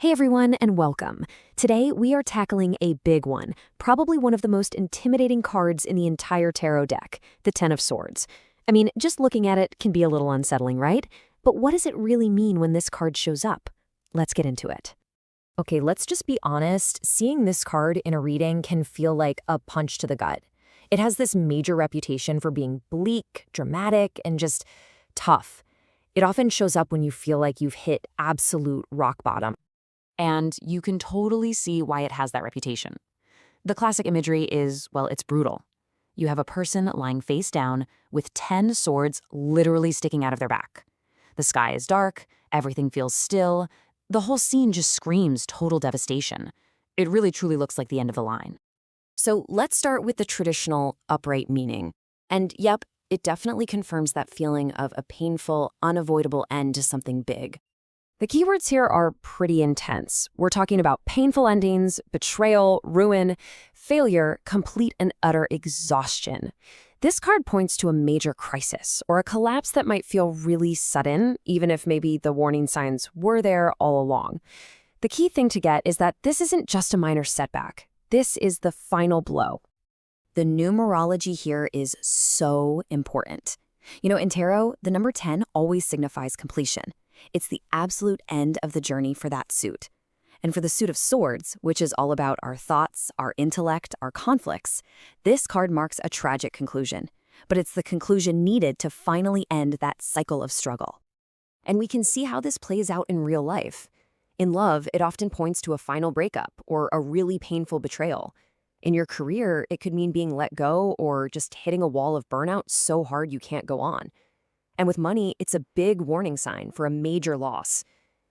Hey everyone, and welcome. Today we are tackling a big one, probably one of the most intimidating cards in the entire tarot deck, the Ten of Swords. I mean, just looking at it can be a little unsettling, right? But what does it really mean when this card shows up? Let's get into it. Okay, let's just be honest. Seeing this card in a reading can feel like a punch to the gut. It has this major reputation for being bleak, dramatic, and just tough. It often shows up when you feel like you've hit absolute rock bottom. And you can totally see why it has that reputation. The classic imagery is, well, it's brutal. You have a person lying face down with 10 swords literally sticking out of their back. The sky is dark, everything feels still. The whole scene just screams total devastation. It really truly looks like the end of the line. So let's start with the traditional upright meaning. And yep, it definitely confirms that feeling of a painful, unavoidable end to something big. The keywords here are pretty intense. We're talking about painful endings, betrayal, ruin, failure, complete and utter exhaustion. This card points to a major crisis or a collapse that might feel really sudden, even if maybe the warning signs were there all along. The key thing to get is that this isn't just a minor setback. This is the final blow. The numerology here is so important. You know, in tarot, the number 10 always signifies completion. It's the absolute end of the journey for that suit. And for the suit of swords, which is all about our thoughts, our intellect, our conflicts, this card marks a tragic conclusion. But it's the conclusion needed to finally end that cycle of struggle. And we can see how this plays out in real life. In love, it often points to a final breakup or a really painful betrayal. In your career, it could mean being let go or just hitting a wall of burnout so hard you can't go on. And with money, it's a big warning sign for a major loss.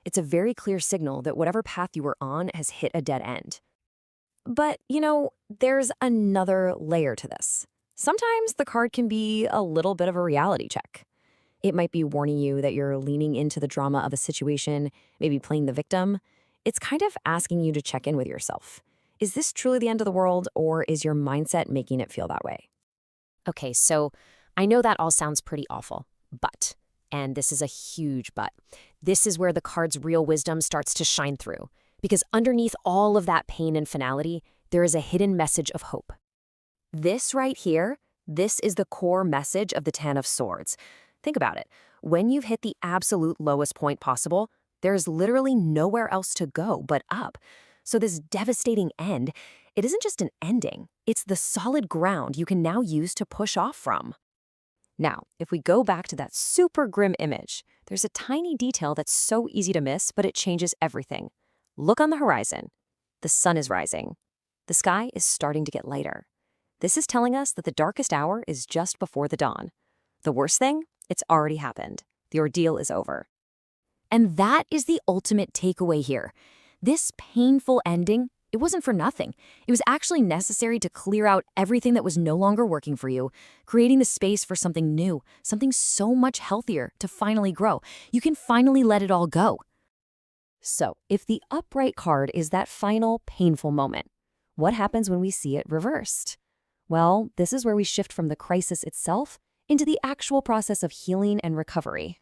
It's a very clear signal that whatever path you were on has hit a dead end. But, you know, there's another layer to this. Sometimes the card can be a little bit of a reality check. It might be warning you that you're leaning into the drama of a situation, maybe playing the victim. It's kind of asking you to check in with yourself. Is this truly the end of the world, or is your mindset making it feel that way? Okay, so I know that all sounds pretty awful. But, and this is a huge but, this is where the card's real wisdom starts to shine through. Because underneath all of that pain and finality, there is a hidden message of hope. This right here, this is the core message of the Ten of Swords. Think about it. When you've hit the absolute lowest point possible, there is literally nowhere else to go but up. So this devastating end, it isn't just an ending. It's the solid ground you can now use to push off from. Now, if we go back to that super grim image, there's a tiny detail that's so easy to miss, but it changes everything. Look on the horizon. The sun is rising. The sky is starting to get lighter. This is telling us that the darkest hour is just before the dawn. The worst thing? It's already happened. The ordeal is over. And that is the ultimate takeaway here. This painful ending, it wasn't for nothing. It was actually necessary to clear out everything that was no longer working for you, creating the space for something new, something so much healthier to finally grow. You can finally let it all go. So, if the upright card is that final painful moment, what happens when we see it reversed? Well, this is where we shift from the crisis itself into the actual process of healing and recovery.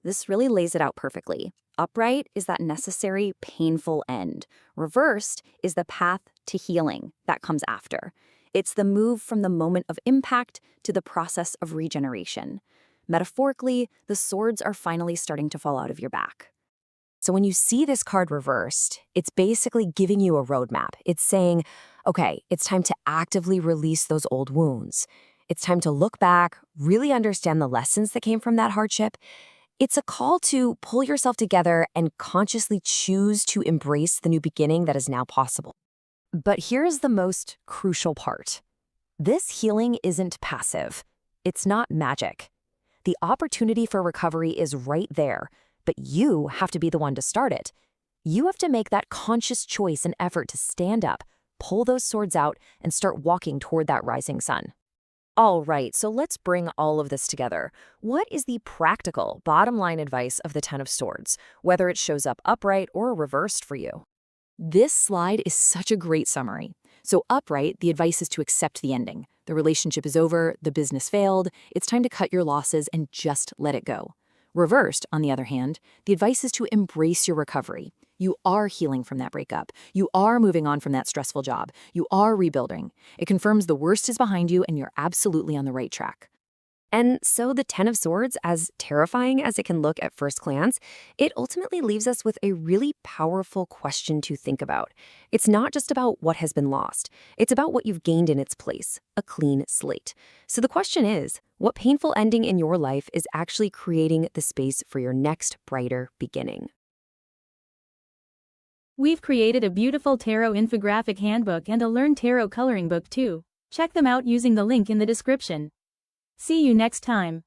This really lays it out perfectly. Upright is that necessary, painful end. Reversed is the path to healing that comes after. It's the move from the moment of impact to the process of regeneration. Metaphorically, the swords are finally starting to fall out of your back. So when you see this card reversed, it's basically giving you a roadmap. It's saying, okay, it's time to actively release those old wounds. It's time to look back, really understand the lessons that came from that hardship. It's a call to pull yourself together and consciously choose to embrace the new beginning that is now possible. But here's the most crucial part. This healing isn't passive. It's not magic. The opportunity for recovery is right there, but you have to be the one to start it. You have to make that conscious choice and effort to stand up, pull those swords out, and start walking toward that rising sun. All right, so let's bring all of this together. What is the practical, bottom line advice of the Ten of Swords, whether it shows up upright or reversed for you? This slide is such a great summary. So upright, the advice is to accept the ending. The relationship is over, the business failed, it's time to cut your losses and just let it go. Reversed, on the other hand, the advice is to embrace your recovery. You are healing from that breakup. You are moving on from that stressful job. You are rebuilding. It confirms the worst is behind you and you're absolutely on the right track. And so the Ten of Swords, as terrifying as it can look at first glance, it ultimately leaves us with a really powerful question to think about. It's not just about what has been lost. It's about what you've gained in its place, a clean slate. So the question is, what painful ending in your life is actually creating the space for your next brighter beginning? We've created a beautiful Tarot Infographic Handbook and a Learn Tarot coloring book too. Check them out using the link in the description. See you next time.